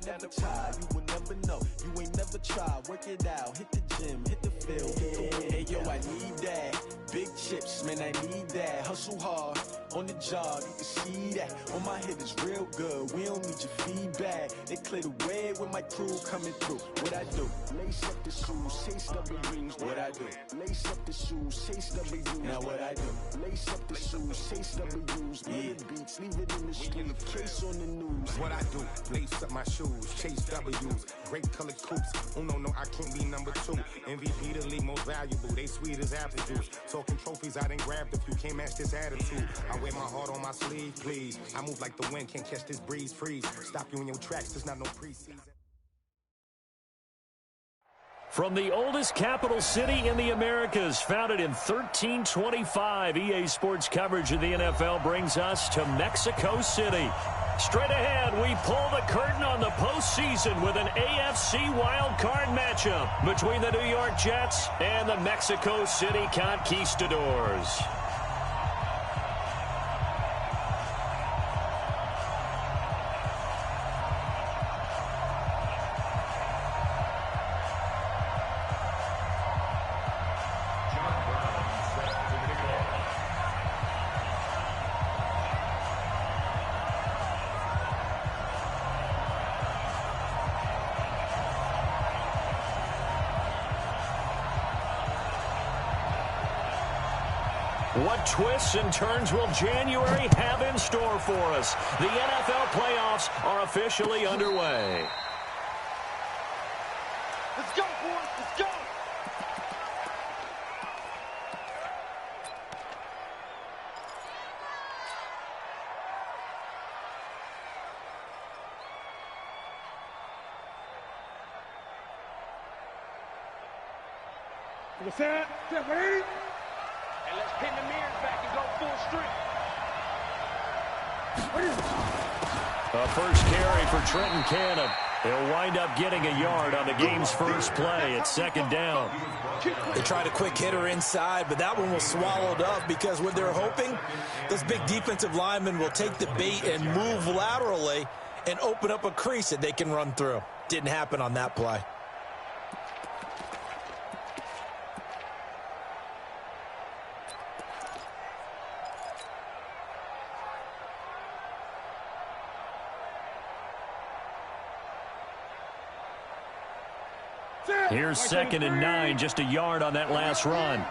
never try, you will never know. You ain't never tried, work it out, hit the gym, hit the field. Hey yo, I need that. Big chips, man, I need that. Hustle hard, on the job, you can see that. On my head is real good, we don't need your feedback. They clear the way with my crew coming through. What I do? Lace up the shoes, chase W's. What I do? Lace up the shoes, chase W's. Now what I do? Lace up the shoes, chase W's. Yeah, beats, leave it in the street, case on the news. What I do? Lace up my shoes, chase W's. Great colored coops. Oh no, I can't be number 2. MVP the league most valuable. They sweet as apple juice. Talking trophies, I done grabbed a few. Can't match this attitude. I wear my heart on my sleeve, please. I move like the wind, can't catch this breeze. Freeze. Stop you in your tracks. There's not no preseason. From the oldest capital city in the Americas, founded in 1325, EA Sports coverage of the NFL brings us to Mexico City. Straight ahead, we pull the curtain on the postseason with an AFC wildcard matchup between the New York Jets and the Mexico City Conquistadors. What twists and turns will January have in store for us? The NFL playoffs are officially underway. Let's go, boys. Let's go. Set, ready? And let's pin the mirrors back and go full strength. A first carry for Trenton Cannon. He'll wind up getting a yard on the game's first play at second down. They tried a quick hitter inside, but that one was swallowed up because what they're hoping, those big defensive linemen will take the bait and move laterally and open up a crease that they can run through. Didn't happen on that play. Here's 2nd and 9, just a yard on that last run.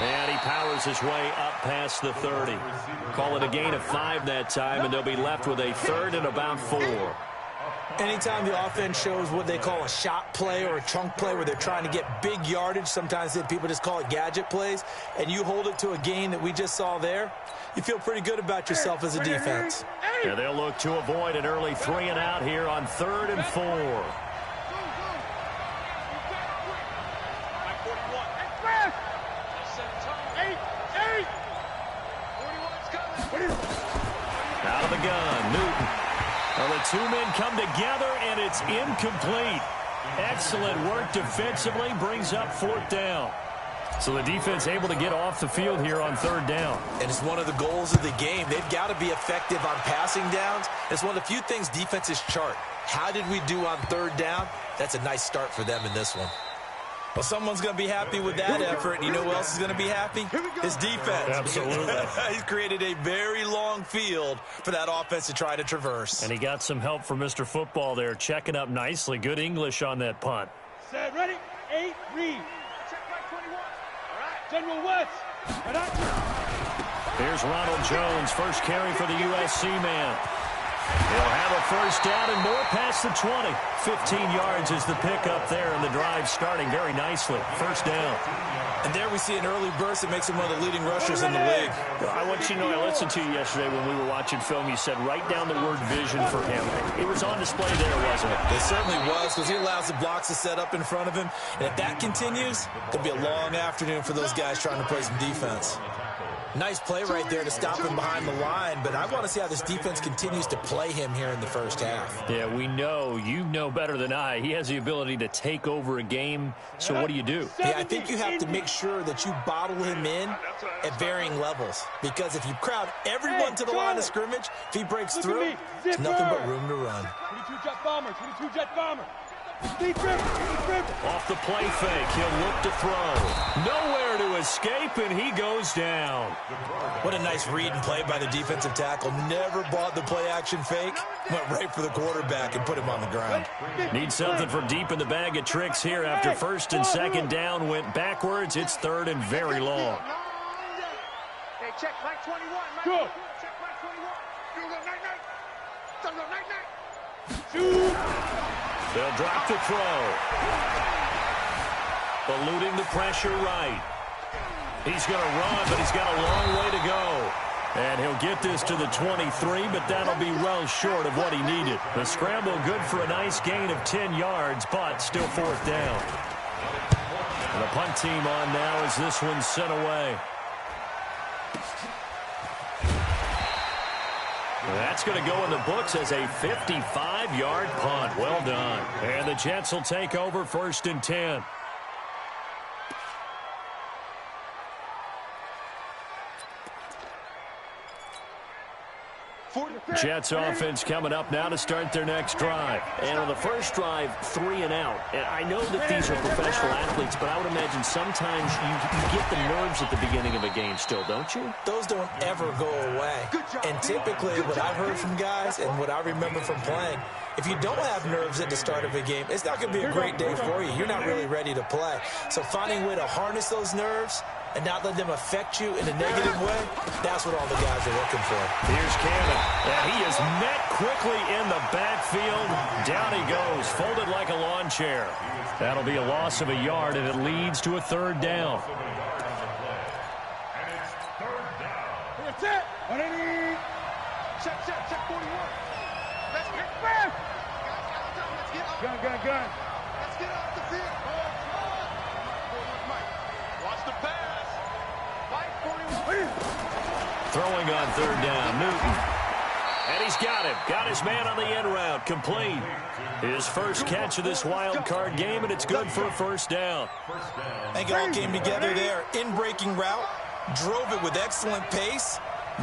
And he powers his way up past the 30. Call it a gain of 5 that time, and they'll be left with a 3rd and about 4. Anytime the offense shows what they call a shot play or a chunk play where they're trying to get big yardage, sometimes people just call it gadget plays, and you hold it to a gain that we just saw there, you feel pretty good about yourself as a defense. Yeah, they'll look to avoid an early 3 and out here on 3rd and 4. Out of the gun, Newton. Well, the 2 men come together, and it's incomplete. Excellent work defensively, brings up 4th down. So the defense able to get off the field here on 3rd down. And it's one of the goals of the game. They've got to be effective on passing downs. It's one of the few things defenses chart. How did we do on 3rd down? That's a nice start for them in this one. Well, someone's going to be happy with that effort. And you know who else is going to be happy? His defense. Absolutely. He's created a very long field for that offense to try to traverse. And he got some help from Mr. Football there, checking up nicely. Good English on that punt. Set, ready? 8, read. Check right 21. All right. General West. Here's Ronald Jones, first carry for the USC man. He'll have a first down and more past the 20. 15 yards is the pickup there, and the drive starting very nicely. First down. And there we see an early burst that makes him one of the leading rushers in the league. I want you to know, I listened to you yesterday when we were watching film. You said write down the word vision for him. It was on display there, wasn't it? It certainly was, because he allows the blocks to set up in front of him. And if that continues, it'll be a long afternoon for those guys trying to play some defense. Nice play right there to stop him behind the line, but I want to see how this defense continues to play him here in the first half. Yeah, we know. You know better than I. He has the ability to take over a game, so what do you do? Yeah, I think you have to make sure that you bottle him in at varying levels, because if you crowd everyone to the line of scrimmage, if he breaks through, it's nothing but room to run. 22 jet bomber, 22 jet bomber. Off the play fake, he'll look to throw. Nowhere to escape, and he goes down. What a nice read and play by the defensive tackle. Never bought the play action fake. Went right for the quarterback and put him on the ground. Need something for deep in the bag of tricks here after first and second down went backwards. It's third and very long. Hey, check Mike 21. Go. Check Mike 21. You go night-night. Don't go night-night. Shoot. They'll drop the throw. Eluding the pressure right. He's going to run, but he's got a long way to go. And he'll get this to the 23, but that'll be well short of what he needed. The scramble good for a nice gain of 10 yards, but still fourth down. And the punt team on now as this one's sent away. That's going to go in the books as a 55-yard punt. Well done. And the Jets will take over first and 10. Jets offense coming up now to start their next drive. And on the first drive, 3 and out. And I know that these are professional athletes, but I would imagine sometimes you get the nerves at the beginning of a game still, don't you? Those don't ever go away. And typically what I've heard from guys and what I remember from playing, if you don't have nerves at the start of a game, it's not going to be a great day for you. You're not really ready to play. So finding a way to harness those nerves and not let them affect you in a negative way, that's what all the guys are looking for. Here's Cannon. And he is met quickly in the backfield. Down he goes, folded like a lawn chair. That'll be a loss of a yard, and it leads to a third down. That's it. Check 41. Let's get Gun. Let's get off. Gun. Let's get off the field. Mike, watch the pass. Mike 41. Throwing on third down, Newton. And he's got him. Got his man on the end route. Complete. His first catch of this wild card game, and it's good for a first down. I think it all came together there. In-breaking route. Drove it with excellent pace.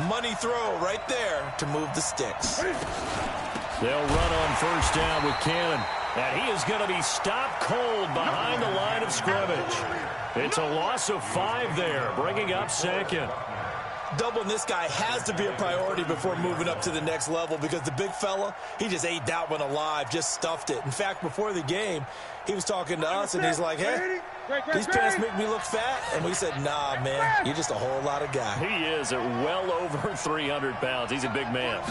Money throw right there to move the sticks. They'll run on first down with Cannon. And he is going to be stopped cold behind the line of scrimmage. It's a loss of 5 there, bringing up second. Doubling this guy has to be a priority before moving up to the next level, because the big fella, he just ate that one alive, just stuffed it. In fact, before the game, he was talking to us, and he's like, hey, these pants make me look fat. And we said, nah, man, you're just a whole lot of guy. He is at well over 300 pounds. He's a big man.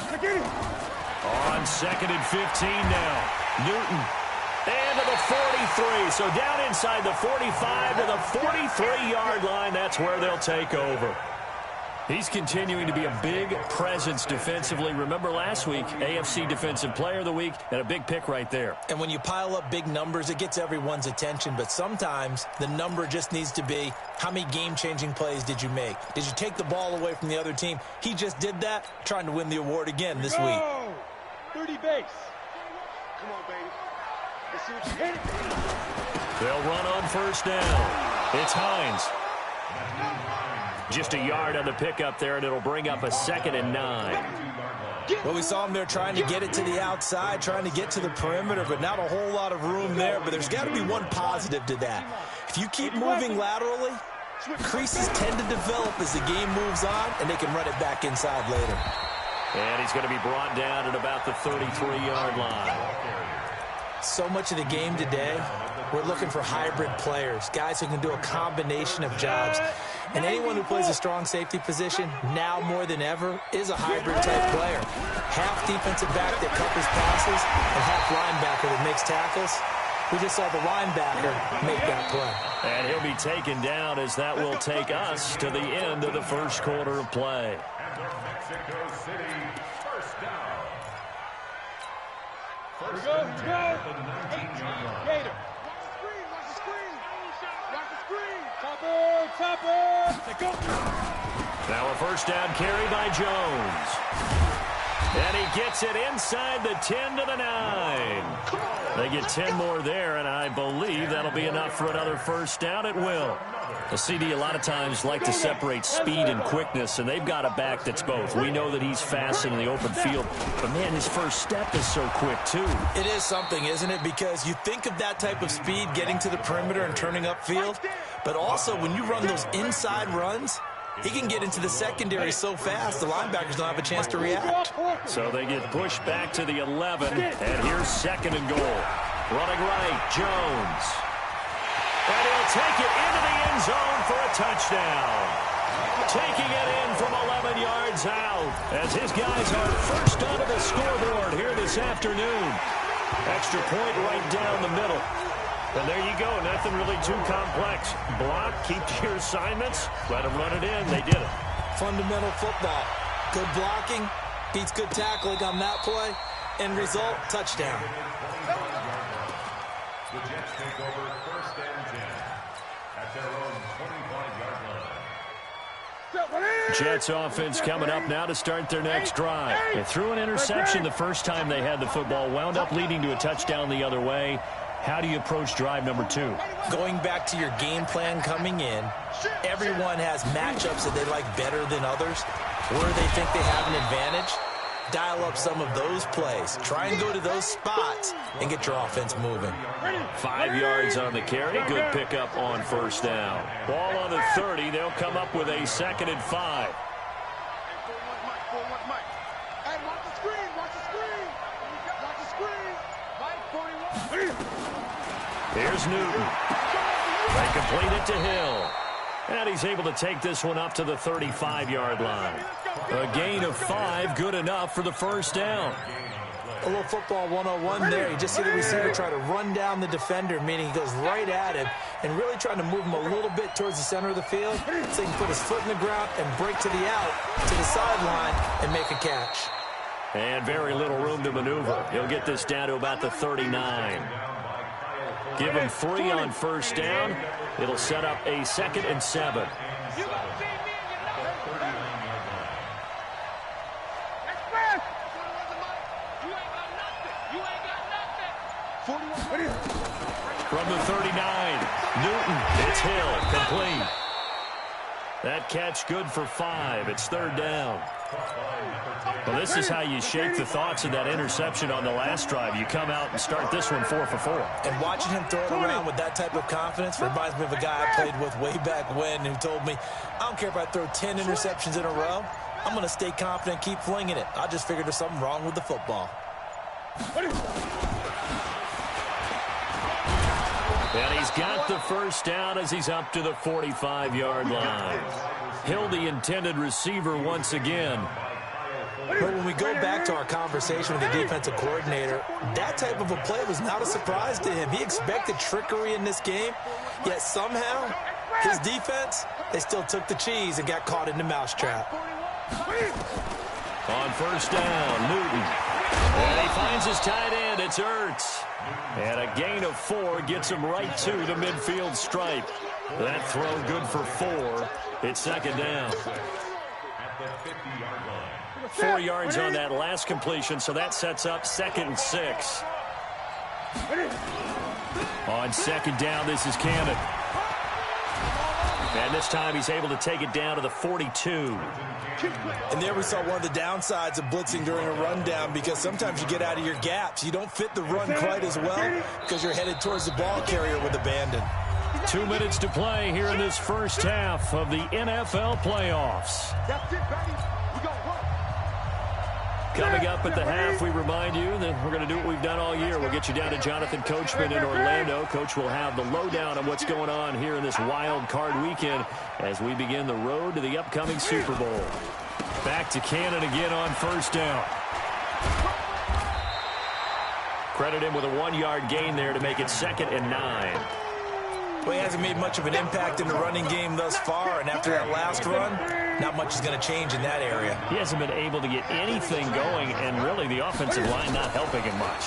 On second and 15 now. Newton. And to the 43. So down inside the 45 to the 43-yard line. That's where they'll take over. He's continuing to be a big presence defensively. Remember last week, AFC Defensive Player of the Week, and a big pick right there. And when you pile up big numbers, it gets everyone's attention. But sometimes the number just needs to be, how many game-changing plays did you make? Did you take the ball away from the other team? He just did that, trying to win the award again this week. 30 base. Come on, baby. Let's see what you hit. They'll run on first down. It's Hines. Just a yard on the pickup there, and it'll bring up a 2nd and 9. Well, we saw him there trying to get it to the outside, trying to get to the perimeter, but not a whole lot of room there. But there's got to be one positive to that. If you keep moving laterally, creases tend to develop as the game moves on, and they can run it back inside later. And he's going to be brought down at about the 33-yard line. So much of the game today, we're looking for hybrid players, guys who can do a combination of jobs. And anyone who plays a strong safety position, now more than ever, is a hybrid-type player. Half defensive back that covers passes and half linebacker that makes tackles. We just saw the linebacker make that play. And he'll be taken down as that will take us to the end of the first quarter of play. Mexico City, first down. First and 10 from the 19-yard line. Gator. Watch the screen. Topper. They go. Now a first down carry by Jones. And he gets it inside the 10 to the 9. They get 10 more there, and I believe that'll be enough for another first down. It will. The CD a lot of times like to separate speed and quickness, and they've got a back that's both. We know that he's fast in the open field, but, man, his first step is so quick, too. It is something, isn't it? Because you think of that type of speed getting to the perimeter and turning upfield, but also when you run those inside runs, he can get into the secondary so fast, the linebackers don't have a chance to react. So they get pushed back to the 11, and here's second and goal. Running right, Jones. And he'll take it into the end zone for a touchdown. Taking it in from 11 yards out as his guys are first onto the scoreboard here this afternoon. Extra point right down the middle. And there you go, nothing really too complex. Block, keep to your assignments, let them run it in. They did it. Fundamental football. Good blocking, beats good tackling on that play. End result, touchdown. The Jets take over first and 10 at their own 25-yard line. Jets offense coming up now to start their next drive. They threw an interception the first time they had the football, wound up leading to a touchdown the other way. How do you approach drive number 2? Going back to your game plan coming in, everyone has matchups that they like better than others. Where they think they have an advantage, dial up some of those plays. Try and go to those spots and get your offense moving. 5 yards on the carry. Good pickup on first down. Ball on the 30. They'll come up with a 2nd and 5. Here's Newton. They complete it to Hill. And he's able to take this one up to the 35-yard line. A gain of 5, good enough for the first down. A little football 101 there. You just see the receiver try to run down the defender, meaning he goes right at him and really trying to move him a little bit towards the center of the field so he can put his foot in the ground and break to the out, to the sideline, and make a catch. And very little room to maneuver. He'll get this down to about the 39. Give him 3 on first down. It'll set up a 2nd and 7. From the 39, Newton, it's Hill, complete. That catch good for 5. It's 3rd down. Well, this is how you shake the thoughts of that interception on the last drive. You come out and start this one 4 for 4. And watching him throw it around with that type of confidence reminds me of a guy I played with way back when who told me, I don't care if I throw 10 interceptions in a row. I'm going to stay confident and keep flinging it. I just figured there's something wrong with the football. And he's got the first down as he's up to the 45-yard line. Hill, the intended receiver once again. But when we go back to our conversation with the defensive coordinator, that type of a play was not a surprise to him. He expected trickery in this game, yet somehow his defense, they still took the cheese and got caught in the mousetrap. On first down, Newton. And he finds his tight end. It's Ertz. And a gain of 4 gets him right to the midfield stripe. That throw good for 4. It's 2nd down. 4 yards on that last completion, so that sets up 2nd and 6. On 2nd down, this is Cannon. And this time he's able to take it down to the 42. And there we saw one of the downsides of blitzing during a rundown, because sometimes you get out of your gaps. You don't fit the run quite as well because you're headed towards the ball carrier with abandon. 2 minutes to play here in this first half of the NFL playoffs. Coming up at the half, we remind you that we're going to do what we've done all year. We'll get you down to Jonathan Coachman in Orlando. Coach will have the lowdown on what's going on here in this wild card weekend as we begin the road to the upcoming Super Bowl. Back to Cannon again on first down. Credit him with a 1-yard gain there to make it 2nd and 9. Well, he hasn't made much of an impact in the running game thus far, and after that last run, not much is going to change in that area. He hasn't been able to get anything going, and really the offensive line not helping him much.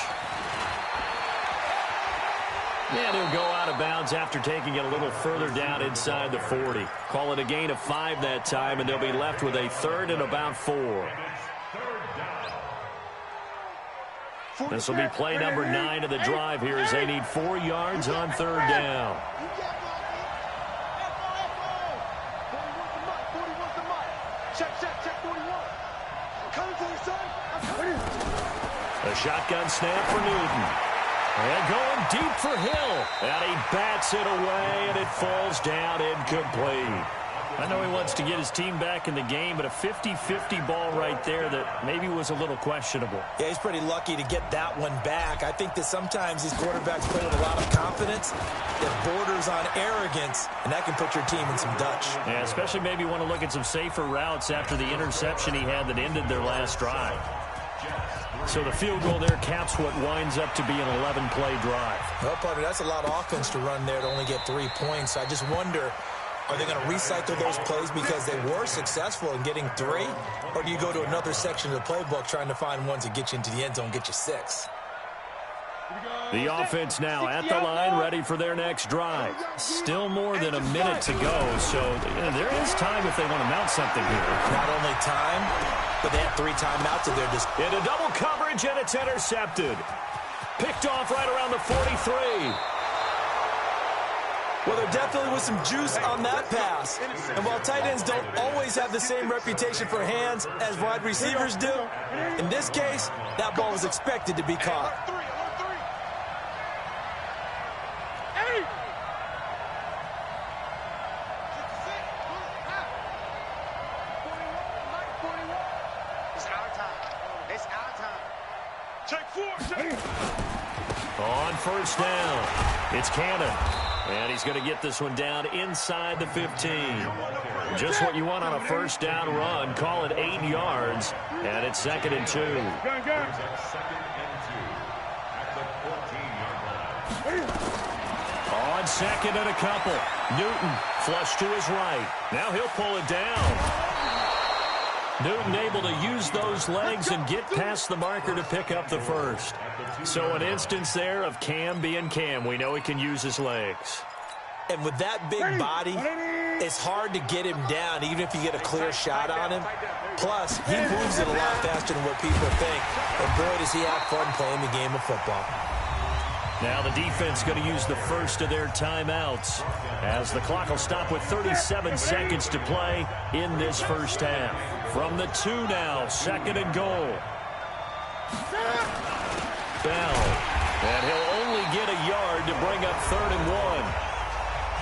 And he'll go out of bounds after taking it a little further down inside the 40. Call it a gain of 5 that time, and they'll be left with a 3rd and about 4. This will be play number 9 of the drive here as they need 4 yards on 3rd down. A shotgun snap for Newton. And going deep for Hill. And he bats it away, and it falls down incomplete. I know he wants to get his team back in the game, but a 50-50 ball right there that maybe was a little questionable. Yeah, he's pretty lucky to get that one back. I think that sometimes these quarterbacks play with a lot of confidence that borders on arrogance, and that can put your team in some Dutch. Yeah, especially maybe want to look at some safer routes after the interception he had that ended their last drive. So the field goal there caps what winds up to be an 11-play drive. Well, partner, that's a lot of offense to run there to only get 3 points. I just wonder, are they going to recycle those plays because they were successful in getting 3? Or do you go to another section of the playbook trying to find ones that get you into the end zone, get you 6? The offense now at the line, ready for their next drive. Still more than a minute to go, so there is time if they want to mount something here. Not only time, but they have 3 timeouts at their disposal. Into double coverage, and it's intercepted. Picked off right around the 43. Well, there definitely was some juice on that pass. And while tight ends don't always have the same reputation for hands as wide receivers do, in this case, that ball was expected to be caught. On first down, it's Cannon. And he's going to get this one down inside the 15. Just what you want on a first down run. Call it 8 yards, and it's 2nd and 2. On 2nd and a couple. Newton flush to his right. Now he'll pull it down. Newton able to use those legs and get past the marker to pick up the first. So an instance there of Cam being Cam. We know he can use his legs. And with that big body, it's hard to get him down, even if you get a clear shot on him. Plus, he moves it a lot faster than what people think. And boy, does he have fun playing the game of football. Now the defense going to use the first of their timeouts as the clock will stop with 37 seconds to play in this first half. From the 2 now, 2nd and goal. Bell. And he'll only get a yard to bring up 3rd and 1.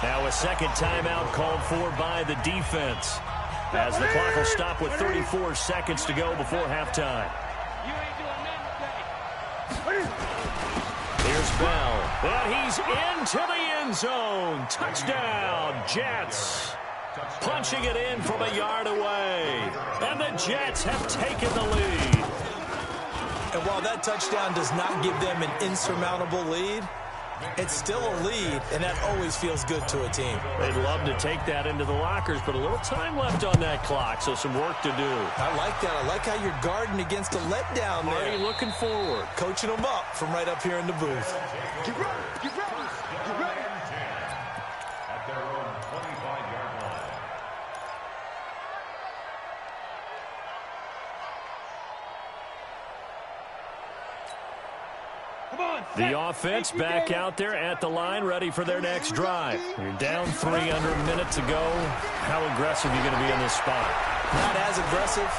Now a second timeout called for by the defense as the clock will stop with 34 seconds to go before halftime. Here's Bell. And he's into the end zone. Touchdown, Jets. Punching it in from a yard away. And the Jets have taken the lead. And while that touchdown does not give them an insurmountable lead, it's still a lead, and that always feels good to a team. They'd love to take that into the lockers, but a little time left on that clock, so some work to do. I like that. I like how you're guarding against a letdown there. Already looking forward. Coaching them up from right up here in the booth. Get ready, get ready, get ready. At their own 25-yard line. The offense back out there at the line, ready for their next drive. You're down 3 under a minute to go. How aggressive are you going to be in this spot? Not as aggressive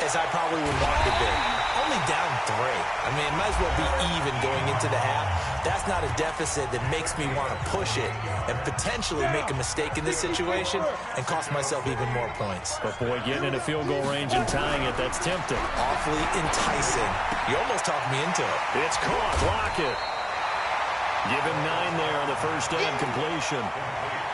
as I probably would want to be. Only down 3. I mean, it might as well be even going into the half. That's not a deficit that makes me want to push it and potentially make a mistake in this situation and cost myself even more points. But, boy, getting into field goal range and tying it, that's tempting. Awfully enticing. You almost talked me into it. It's caught. Lockett. Give him 9 there on the first down completion.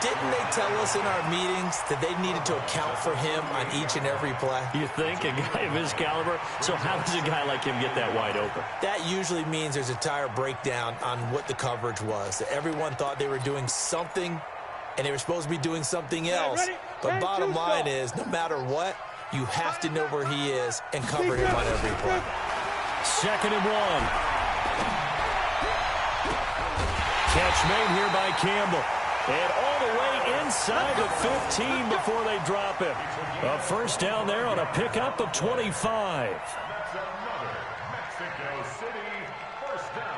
Didn't they tell us in our meetings that they needed to account for him on each and every play? You think? A guy of his caliber? So how does a guy like him get that wide open? That usually means there's a entire breakdown on what the coverage was. That everyone thought they were doing something, and they were supposed to be doing something else. But bottom line is, no matter what, you have to know where he is and cover him on every play. 2nd and 1. Can catch made here by Campbell. And all the way inside the 15 before they drop him. A first down there on a pickup of 25. That's another Mexico City first down.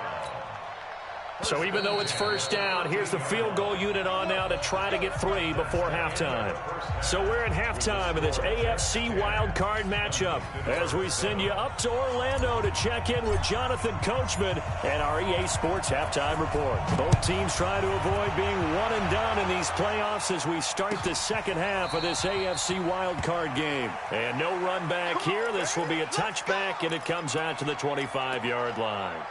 So even though it's first down, here's the field goal unit on now to try to get 3 before halftime. So we're at halftime of this AFC wildcard matchup as we send you up to Orlando to check in with Jonathan Coachman and our EA Sports Halftime Report. Both teams try to avoid being one and done in these playoffs as we start the second half of this AFC wildcard game. And no run back here. This will be a touchback, and it comes out to the 25-yard line.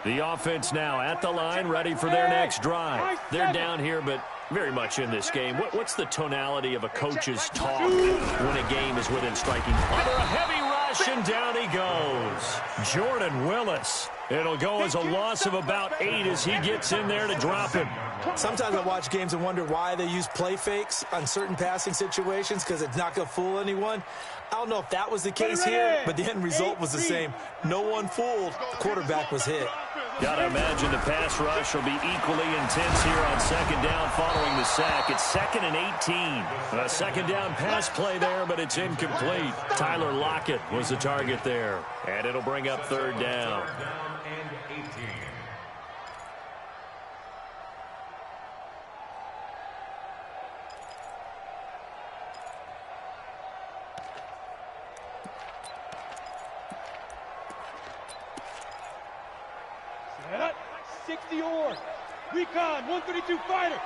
The offense now at the line, ready for their next drive. They're down here, but very much in this game. What's the tonality of a coach's talk when a game is within striking? Under a heavy rush, and down he goes. Jordan Willis. It'll go as a loss of about 8 as he gets in there to drop him. Sometimes I watch games and wonder why they use play fakes on certain passing situations because it's not going to fool anyone. I don't know if that was the case here, but the end result was the same. No one fooled. The quarterback was hit. Gotta imagine the pass rush will be equally intense here on second down following the sack. It's 2nd and 18. A second down pass play there, but it's incomplete. Tyler Lockett was the target there. And it'll bring up third down. And 18. Set up, 60 or recon, 132 fighter.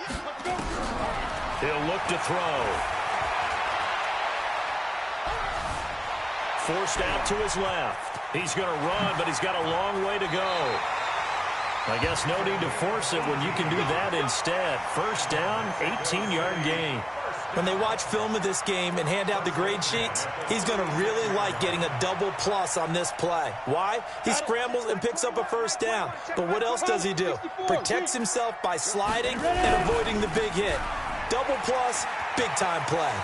Let's go. He'll look to throw. Forced out to his left. He's going to run, but he's got a long way to go. I guess no need to force it when you can do that instead. First down, 18-yard gain. When they watch film of this game and hand out the grade sheets, he's going to really like getting a double plus on this play. Why? He scrambles and picks up a first down. But what else does he do? Protects himself by sliding and avoiding the big hit. Double plus, big-time play.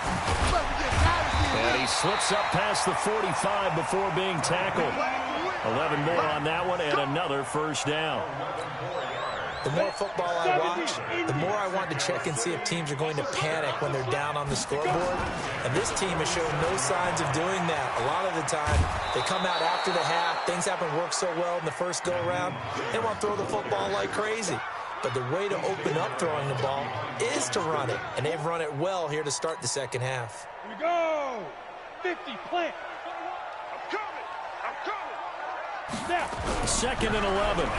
And he slips up past the 45 before being tackled. 11 more on that one and another first down. The more football I watch, the more I want to check and see if teams are going to panic when they're down on the scoreboard. And this team has shown no signs of doing that. A lot of the time, they come out after the half. Things haven't worked so well in the first go-around. They want to throw the football like crazy. But the way to open up throwing the ball is to run it. And they've run it well here to start the second half. Here we go. 50, plant. I'm coming. Snap. 2nd and 11.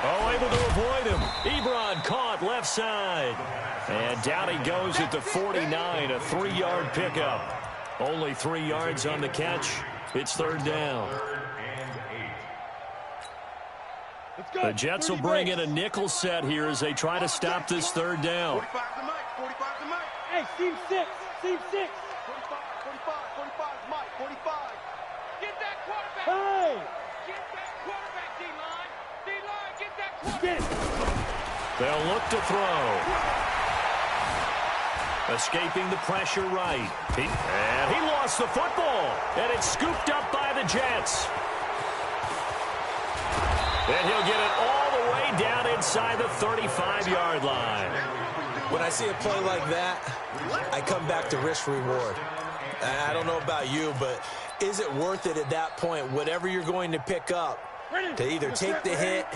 Oh, able to avoid him. Ebron caught left side. And down he goes at the 49, a 3-yard pickup. Only 3 yards on the catch. It's third down. The Jets will bring in a nickel set here as they try to stop this third down. 45 to Mike, 45 to Mike. Hey, team 6, team 6. 45 to Mike, 45. Get that quarterback. Hey. Get that quarterback, D-line. D-line, get that quarterback. They'll look to throw. Escaping the pressure right. And he lost the football. And it's scooped up by the Jets. And he'll get it all the way down inside the 35-yard line. When I see a play like that, I come back to risk reward. I don't know about you, but is it worth it at that point, whatever you're going to pick up, to either take the hit,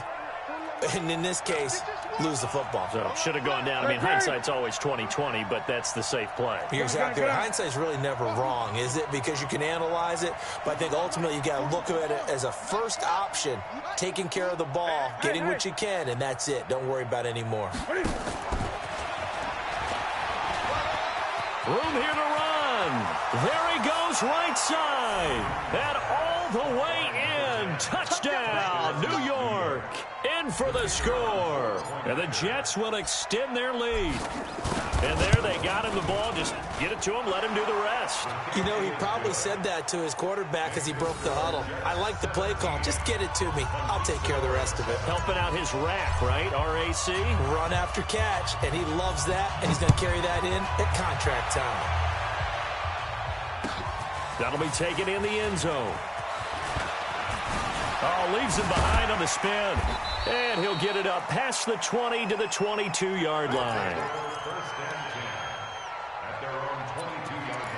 and in this case, lose the football? So should have gone down. I mean, hindsight's always 20/20, but that's the safe play. You're exactly right. Hindsight's really never wrong, is it? Because you can analyze it, but I think ultimately you got to look at it as a first option, taking care of the ball, getting what you can, and that's it. Don't worry about any more. Room here to run. There he goes, right side. And all the way in. Touchdown, New York. In for the score. And the Jets will extend their lead. And there they got him the ball. Just get it to him, let him do the rest. You know, he probably said that to his quarterback as he broke the huddle. I like the play call. Just get it to me. I'll take care of the rest of it. Helping out his rack, right? R-A-C? Run after catch. And he loves that, and he's going to carry that in at contract time. That'll be taken in the end zone. Oh, leaves him behind on the spin. And he'll get it up past the 20 to the 22-yard line. First and 10 at their own 22-yard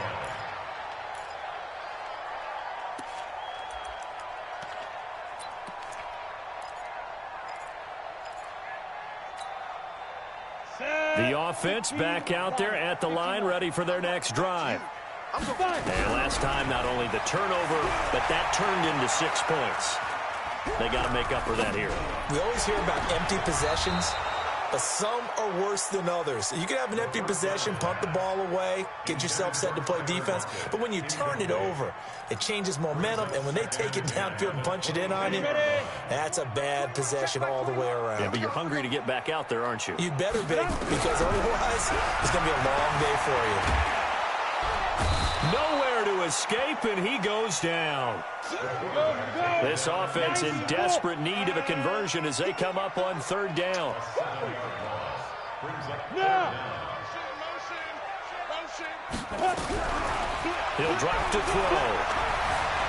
line. The offense back out there at the line, ready for their next drive. And last time, not only the turnover, but that turned into 6 points. They got to make up for that here. We always hear about empty possessions, but some are worse than others. You can have an empty possession, punt the ball away, get yourself set to play defense, but when you turn it over, it changes momentum, and when they take it downfield and punch it in on you, that's a bad possession all the way around. Yeah, but you're hungry to get back out there, aren't you? You better be, because otherwise, it's going to be a long day for you. Nowhere to escape, and he goes down. This offense in desperate need of a conversion as they come up on third down. He'll drop to throw.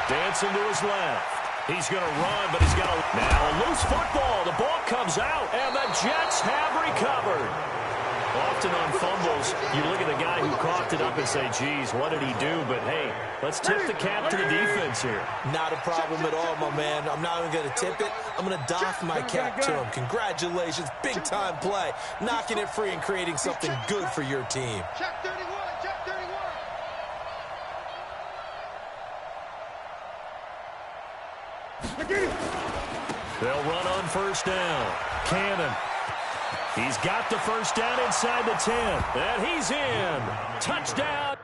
Dancing to his left. He's going to run, but he's got a... Now a loose football. The ball comes out, and the Jets have recovered. Often on fumbles, you look at the guy who coughed it up and say, geez, what did he do? But, hey, let's tip the cap to the defense here. Not a problem at all, my man. I'm not even going to tip it. I'm going to doff my cap to him. Congratulations. Big-time play. Knocking it free and creating something good for your team. Check 31, check 31. They'll run on first down. Cannon. He's got the first down inside the 10. And he's in. Touchdown.